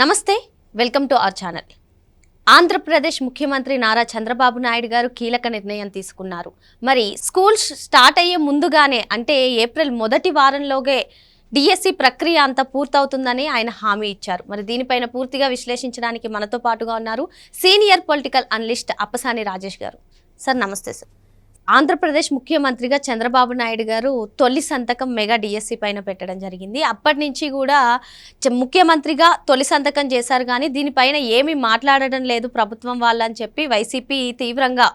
నమస్తే, welcome to our channel. Andhra Pradesh ముఖ్యమంత్రి నారా చంద్రబాబు నాయుడు గారు కీలక నిర్ణయం తీసుకున్నారు. మరి స్కూల్స్ స్టార్ట్ అయ్యే ముందుగానే అంటే ఏప్రిల్ మొదటి వారంలోగే డిఎస్సి ప్రక్రియ అంతా పూర్తవుతుందని ఆయన హామీ ఇచ్చారు. మరి దీనిపైన పూర్తిగా విశ్లేషించడానికి మనతో పాటుగా ఉన్నారు senior political analyst Appasani Rajesh గారు. సార్ నమస్తే సార్. ఆంధ్రప్రదేశ్ ముఖ్యమంత్రిగా చంద్రబాబు నాయుడు గారు తొలి సంతకం మెగా డిఎస్సి పైన పెట్టడం జరిగింది. అప్పటి నుంచి కూడా ముఖ్యమంత్రిగా తొలి సంతకం చేశారు, కానీ దీనిపైన ఏమీ మాట్లాడడం లేదు ప్రభుత్వం వాళ్ళని చెప్పి వైసీపీ తీవ్రంగా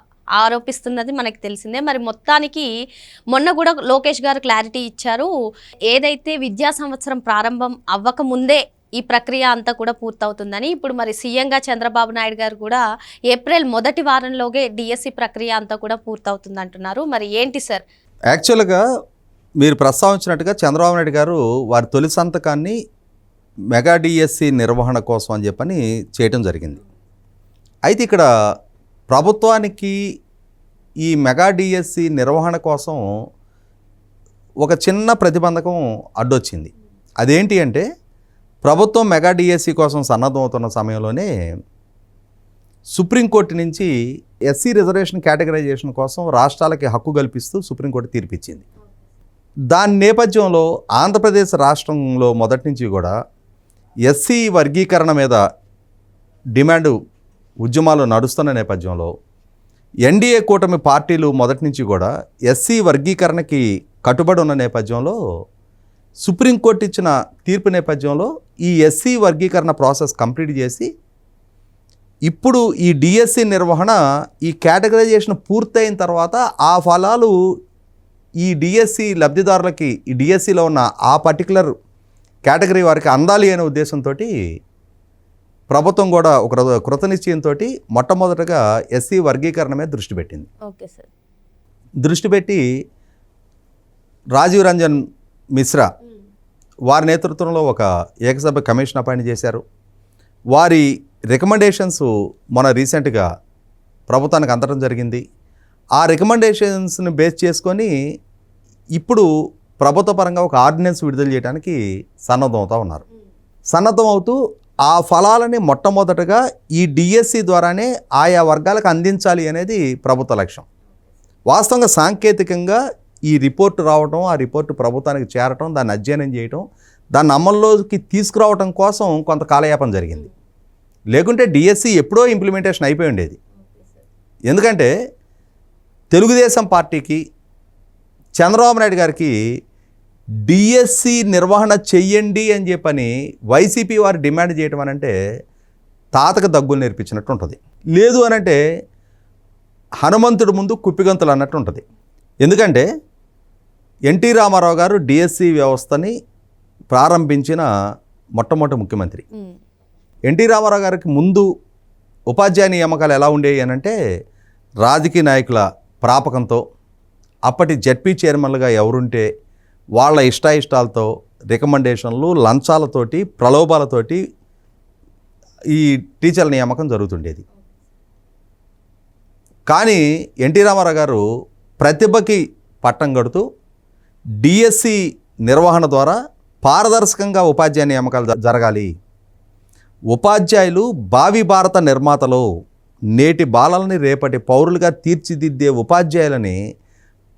ఆరోపిస్తున్నది మనకు తెలిసిందే. మరి మొత్తానికి మొన్న కూడా లోకేష్ గారు క్లారిటీ ఇచ్చారు, ఏదైతే విద్యా సంవత్సరం ప్రారంభం అవ్వక ముందే ఈ ప్రక్రియ అంతా కూడా పూర్తవుతుందని. ఇప్పుడు మరి సీఎంగా చంద్రబాబు నాయుడు గారు కూడా ఏప్రిల్ మొదటి వారంలోగే డిఎస్సి ప్రక్రియ అంతా కూడా పూర్తవుతుంది అంటున్నారు. మరి ఏంటి సార్? యాక్చువల్గా మీరు ప్రస్తావించినట్టుగా చంద్రబాబు నాయుడు గారు వారి తొలి సంతకాన్ని మెగా డిఎస్సి నిర్వహణ కోసం అని చెప్పని చేయటం జరిగింది. అయితే ఇక్కడ ప్రభుత్వానికి ఈ మెగా డిఎస్సి నిర్వహణ కోసం ఒక చిన్న ప్రతిబంధకం అడ్డొచ్చింది. అదేంటి అంటే, ప్రభుత్వం మెగా డిఎస్సి కోసం సన్నద్ధమవుతున్న సమయంలోనే సుప్రీంకోర్టు నుంచి ఎస్సీ రిజర్వేషన్ కేటగరైజేషన్ కోసం రాష్ట్రాలకి హక్కు కల్పిస్తూ సుప్రీంకోర్టు తీర్పిచ్చింది. దాని నేపథ్యంలో ఆంధ్రప్రదేశ్ రాష్ట్రంలో మొదటి నుంచి కూడా ఎస్సీ వర్గీకరణ మీద డిమాండ్ ఉద్యమాలు నడుస్తున్న నేపథ్యంలో ఎన్డీఏ కూటమి పార్టీలు మొదటి నుంచి కూడా ఎస్సీ వర్గీకరణకి కట్టుబడి ఉన్న నేపథ్యంలో సుప్రీంకోర్టు ఇచ్చిన తీర్పు నేపథ్యంలో ఈ ఎస్సీ వర్గీకరణ ప్రాసెస్ కంప్లీట్ చేసి ఇప్పుడు ఈ డిఎస్సి నిర్వహణ ఈ కేటగరైజేషన్ పూర్తయిన తర్వాత ఆ ఫలాలు ఈ డిఎస్సి లబ్ధిదారులకి ఈ డిఎస్సిలో ఉన్న ఆ పర్టికులర్ కేటగిరీ వారికి అందాలి అనే ఉద్దేశంతో ప్రభుత్వం కూడా ఒక కృతనిశ్చయంతో మొట్టమొదటగా ఎస్సీ వర్గీకరణ మీద దృష్టి పెట్టింది. Okay sir. దృష్టి పెట్టి రాజీవ్ రంజన్ మిశ్రా వారి నేతృత్వంలో ఒక ఏకసభ్య కమిషన్ అపాయింట్ చేశారు. వారి రికమెండేషన్స్ మన రీసెంట్గా ప్రభుత్వానికి అందడం జరిగింది. ఆ రికమెండేషన్స్ని బేస్ చేసుకొని ఇప్పుడు ప్రభుత్వ పరంగా ఒక ఆర్డినెన్స్ విడుదల చేయడానికి సన్నద్ధం అవుతూ ఆ ఫలాలని మొట్టమొదటగా ఈ డిఎస్సి ద్వారానే ఆయా వర్గాలకు అందించాలి అనేది ప్రభుత్వ లక్ష్యం. వాస్తవంగా సాంకేతికంగా ఈ రిపోర్టు రావటం, ఆ రిపోర్టు ప్రభుత్వానికి చేరటం, దాన్ని అధ్యయనం చేయటం, దాన్ని అమల్లోకి తీసుకురావటం కోసం కొంత కాలయాపన జరిగింది. లేకుంటే డిఎస్సి ఎప్పుడో ఇంప్లిమెంటేషన్ అయిపోయి ఉండేది. ఎందుకంటే తెలుగుదేశం పార్టీకి చంద్రబాబు నాయుడు గారికి డిఎస్సి నిర్వహణ చెయ్యండి అని చెప్పని వైసీపీ వారు డిమాండ్ చేయటం అనంటే తాతకు దగ్గులు నేర్పించినట్టు ఉంటుంది. లేదు అనంటే హనుమంతుడి ముందు కుప్పిగంతులు అన్నట్టు ఉంటుంది. ఎందుకంటే ఎన్టీ రామారావు గారు డిఎస్సి వ్యవస్థని ప్రారంభించిన మొట్టమొదటి ముఖ్యమంత్రి. ఎన్టీ రామారావు గారికి ముందు ఉపాధ్యాయ నియామకాలు ఎలా ఉండేవి అనంటే రాజకీయ నాయకుల ప్రాపకంతో, అప్పటి జెడ్పీ చైర్మన్లుగా ఎవరుంటే వాళ్ళ ఇష్టాయిష్టాలతో, రికమెండేషన్లు, లంచాలతోటి, ప్రలోభాలతోటి ఈ టీచర్ల నియామకం జరుగుతుండేది. కానీ ఎన్టీ రామారావు గారు ప్రతిభకి పట్టం కడుతూ డిఎస్సి నిర్వహణ ద్వారా పారదర్శకంగా ఉపాధ్యాయ నియామకాలు జరగాలి, ఉపాధ్యాయులు భావి భారత నిర్మాతలు, నేటి బాలలని రేపటి పౌరులుగా తీర్చిదిద్దే ఉపాధ్యాయులని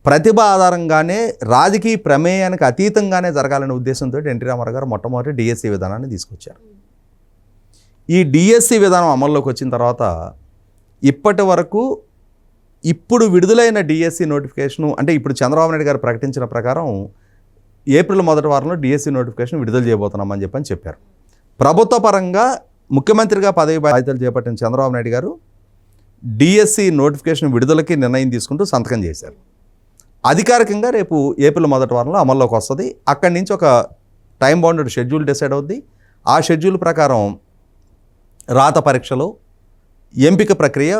ప్రతిభ ఆధారంగానే, రాజకీయ ప్రమేయానికి అతీతంగానే జరగాలనే ఉద్దేశంతో ఎన్టీ రామారావు గారు మొట్టమొదటి డిఎస్సి విధానాన్ని తీసుకొచ్చారు. ఈ డిఎస్సి విధానం అమల్లోకి వచ్చిన తర్వాత ఇప్పటి వరకు ఇప్పుడు విడుదలైన డిఎస్సి నోటిఫికేషను, అంటే ఇప్పుడు చంద్రబాబు నాయుడు గారు ప్రకటించిన ప్రకారం ఏప్రిల్ మొదటి వారంలో డిఎస్సి నోటిఫికేషన్ విడుదల చేయబోతున్నామని చెప్పారు. ప్రభుత్వ పరంగా ముఖ్యమంత్రిగా పదవి బాధ్యతలు చేపట్టిన చంద్రబాబు నాయుడు గారు డిఎస్సి నోటిఫికేషన్ విడుదలకి నిర్ణయం తీసుకుంటూ సంతకం చేశారు. అధికారికంగా రేపు ఏప్రిల్ మొదటి వారంలో అమల్లోకి వస్తుంది. అక్కడి నుంచి ఒక టైం బౌండెడ్ షెడ్యూల్ డిసైడ్ అవుద్ది. ఆ షెడ్యూల్ ప్రకారం రాత పరీక్షలు, ఎంపిక ప్రక్రియ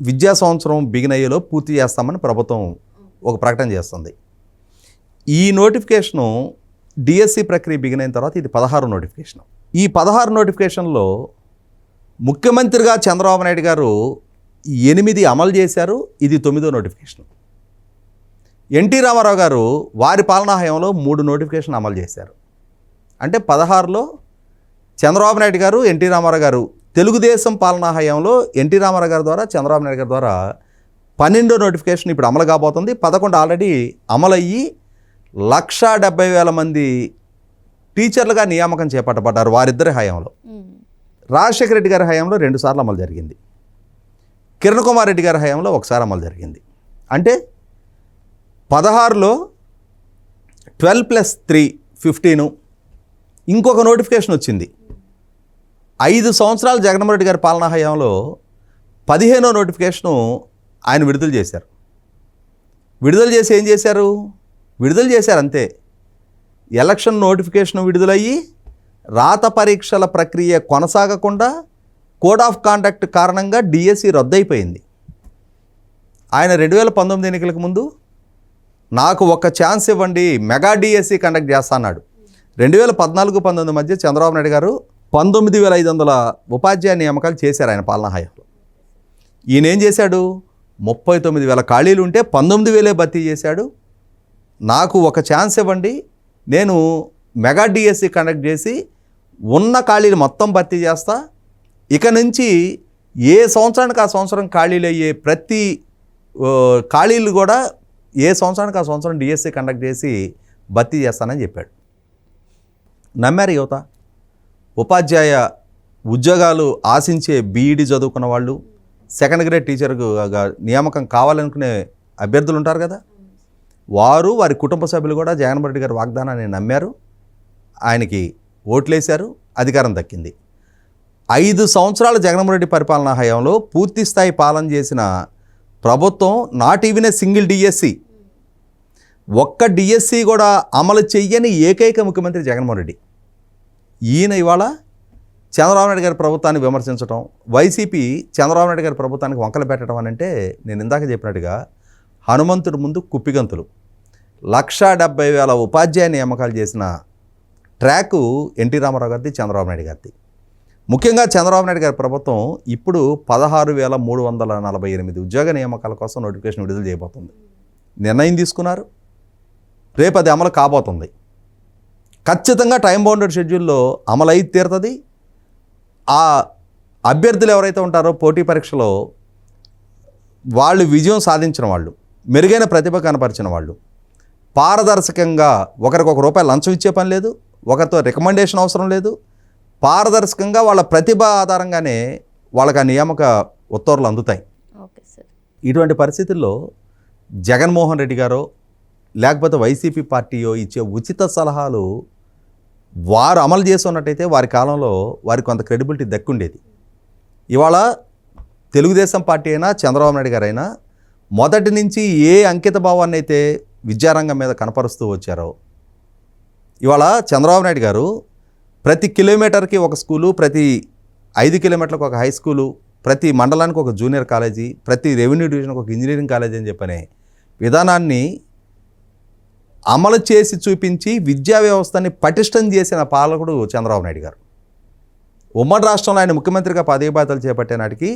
విద్యా సంవత్సరం బిగిన్ అయ్యేలో పూర్తి చేస్తామని ప్రభుత్వం ఒక ప్రకటన చేస్తుంది. ఈ నోటిఫికేషను డిఎస్సి ప్రక్రియ బిగిన్ అయిన తర్వాత ఇది 16 నోటిఫికేషన్. ఈ 16 నోటిఫికేషన్లో ముఖ్యమంత్రిగా చంద్రబాబు నాయుడు గారు 8 అమలు చేశారు. ఇది 9వ నోటిఫికేషన్. ఎన్టీ రామారావు గారు వారి పాలనా హయాంలో 3 నోటిఫికేషన్ అమలు చేశారు. అంటే 16లో చంద్రబాబు నాయుడు గారు, ఎన్టీ రామారావు గారు తెలుగుదేశం పాలనా హయాంలో ఎన్టీ రామారావు గారి ద్వారా, చంద్రబాబు నాయుడు గారి ద్వారా 12వ నోటిఫికేషన్ ఇప్పుడు అమలు కాబోతుంది. 11 ఆల్రెడీ అమలయ్యి 1,70,000 మంది టీచర్లుగా నియామకం చేపట్టబడ్డారు వారిద్దరి హయాంలో. రాజశేఖర రెడ్డి గారి హయాంలో 2 సార్లు అమలు జరిగింది. కిరణ్ కుమార్ రెడ్డి గారి హయాంలో 1 సారి అమలు జరిగింది. అంటే 16లో 12+3 15 ఇంకొక నోటిఫికేషన్ వచ్చింది. 5 సంవత్సరాలు జగన్మోహన్ రెడ్డి గారి పాలనా హయాంలో 15వ నోటిఫికేషను ఆయన విడుదల చేశారు. విడుదల చేసి ఏం చేశారు? విడుదల చేశారు అంతే. ఎలక్షన్ నోటిఫికేషన్ విడుదలయ్యి రాత పరీక్షల ప్రక్రియ కొనసాగకుండా కోడ్ ఆఫ్ కాండక్ట్ కారణంగా డిఎస్సి రద్దయిపోయింది. ఆయన 2019 ఎన్నికలకు ముందు నాకు ఒక ఛాన్స్ ఇవ్వండి, మెగా డిఎస్సి కండక్ట్ చేస్తా అన్నాడు. 2014-19 మధ్య చంద్రబాబు నాయుడు గారు 19,500 ఉపాధ్యాయ నియామకాలు చేశారు ఆయన పాలనా హయాంలో. ఈయన ఏం చేశాడు? 39,000 ఖాళీలు ఉంటే 19,000 భర్తీ చేశాడు. నాకు ఒక ఛాన్స్ ఇవ్వండి, నేను మెగా డిఎస్సి కండక్ట్ చేసి ఉన్న ఖాళీలు మొత్తం భర్తీ చేస్తా. ఇక నుంచి ఏ సంవత్సరానికి ఆ సంవత్సరం ఖాళీలు అయ్యే ప్రతి ఖాళీలు కూడా ఏ సంవత్సరానికి ఆ సంవత్సరం డిఎస్సి కండక్ట్ చేసి భర్తీ చేస్తానని చెప్పాడు. నమ్మారు యువత. ఉపాధ్యాయ ఉద్యోగాలు ఆశించే బీఈడి చదువుకున్న వాళ్ళు, సెకండ్ గ్రేడ్ టీచర్గా నియామకం కావాలనుకునే అభ్యర్థులు ఉంటారు కదా, వారు వారి కుటుంబ సభ్యులు కూడా జగన్మోహన్ రెడ్డి గారి వాగ్దానాన్ని నమ్మారు. ఆయనకి ఓట్లేశారు, అధికారం దక్కింది. 5 సంవత్సరాలు జగన్మోహన్ రెడ్డి పరిపాలనా హయాంలో పూర్తి స్థాయి పాలన చేసిన ప్రభుత్వం not even a single DSC, ఒక్క డిఎస్సి కూడా అమలు చెయ్యని ఏకైక ముఖ్యమంత్రి జగన్మోహన్ రెడ్డి. ఈయన ఇవాళ చంద్రబాబు నాయుడు గారి ప్రభుత్వాన్ని విమర్శించడం, వైసీపీ చంద్రబాబు నాయుడు గారి ప్రభుత్వానికి వంకలు పెట్టడం అని అంటే, నేను ఇందాక చెప్పినట్టుగా హనుమంతుడి ముందు కుప్పిగంతులు. 1,70,000 ఉపాధ్యాయ నియామకాలు చేసిన ట్రాకు ఎన్టీ రామారావు గారిది, చంద్రబాబు నాయుడు గారిది. ముఖ్యంగా చంద్రబాబు నాయుడు గారి ప్రభుత్వం ఇప్పుడు 16,348 ఉద్యోగ నియామకాల కోసం నోటిఫికేషన్ విడుదల చేయబోతుంది. నిర్ణయం తీసుకున్నారు, రేపు అది అమలు కాబోతుంది. ఖచ్చితంగా టైం బౌండెడ్ షెడ్యూల్లో అమలు అయి తీరుతుంది. ఆ అభ్యర్థులు ఎవరైతే ఉంటారో పోటీ పరీక్షలో వాళ్ళు విజయం సాధించిన వాళ్ళు, మెరుగైన ప్రతిభ కనపరిచిన వాళ్ళు, పారదర్శకంగా ఒకరికొక రూపాయి లంచం ఇచ్చే పని లేదు, ఒకరితో రికమెండేషన్ అవసరం లేదు, పారదర్శకంగా వాళ్ళ ప్రతిభ ఆధారంగానే వాళ్ళకి ఆ నియామక ఉత్తర్వులు అందుతాయి. Okay sir. ఇటువంటి పరిస్థితుల్లో జగన్మోహన్ రెడ్డి గారో లేకపోతే వైసీపీ పార్టీయో ఇచ్చే ఉచిత సలహాలు వారు అమలు చేస్తున్నట్టయితే వారి కాలంలో వారికి కొంత క్రెడిబిలిటీ దక్కుండేది. ఇవాళ తెలుగుదేశం పార్టీ అయినా చంద్రబాబు నాయుడు గారైనా మొదటి నుంచి ఏ అంకిత భావాన్ని అయితే విద్యారంగం మీద కనపరుస్తూ వచ్చారో, ఇవాళ చంద్రబాబు నాయుడు గారు ప్రతి కిలోమీటర్కి ఒక స్కూలు, ప్రతి 5 కిలోమీటర్లకు ఒక హై స్కూలు, ప్రతి మండలానికి ఒక జూనియర్ కాలేజీ, ప్రతి రెవెన్యూ డివిజన్కి ఒక ఇంజనీరింగ్ కాలేజీ అని చెప్పనే విధానాన్ని అమలు చేసి చూపించి విద్యా వ్యవస్థని పటిష్టం చేసిన పాలకుడు చంద్రబాబు నాయుడు గారు. ఉమ్మడి రాష్ట్రంలో ఆయన ముఖ్యమంత్రిగా పదవి బాధ్యతలు చేపట్టే నాటికి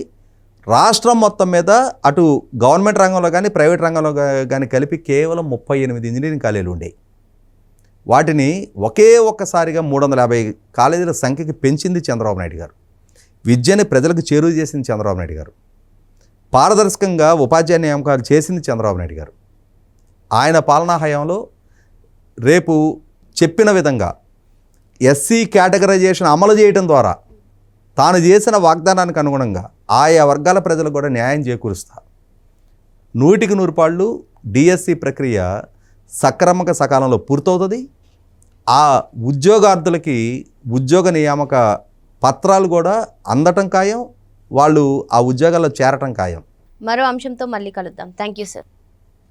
రాష్ట్రం మొత్తం మీద అటు గవర్నమెంట్ రంగంలో కానీ ప్రైవేట్ రంగంలో కానీ కలిపి కేవలం 38 ఇంజనీరింగ్ కాలేజీలు ఉండేవి. వాటిని ఒక్కసారిగా 350 కాలేజీల సంఖ్యకి పెంచింది చంద్రబాబు నాయుడు గారు. విద్యని ప్రజలకు చేరువ చేసింది చంద్రబాబు నాయుడు గారు. పారదర్శకంగా ఉపాధ్యాయ నియామకాలు చేసింది చంద్రబాబు నాయుడు గారు. ఆయన పాలనా హయాంలో రేపు చెప్పిన విధంగా ఎస్సీ కేటగరైజేషన్ అమలు చేయడం ద్వారా తాను చేసిన వాగ్దానానికి అనుగుణంగా ఆయా వర్గాల ప్రజలకు కూడా న్యాయం చేకూరుస్తా. 100కి 100 పాళ్ళు డిఎస్సి ప్రక్రియ సకాలంలో పూర్తవుతుంది. ఆ ఉద్యోగార్థులకి ఉద్యోగ నియామక పత్రాలు కూడా అందటం ఖాయం, వాళ్ళు ఆ ఉద్యోగాల్లో చేరటం ఖాయం. మరో అంశంతో మళ్ళీ కలుద్దాం. Thank you sir.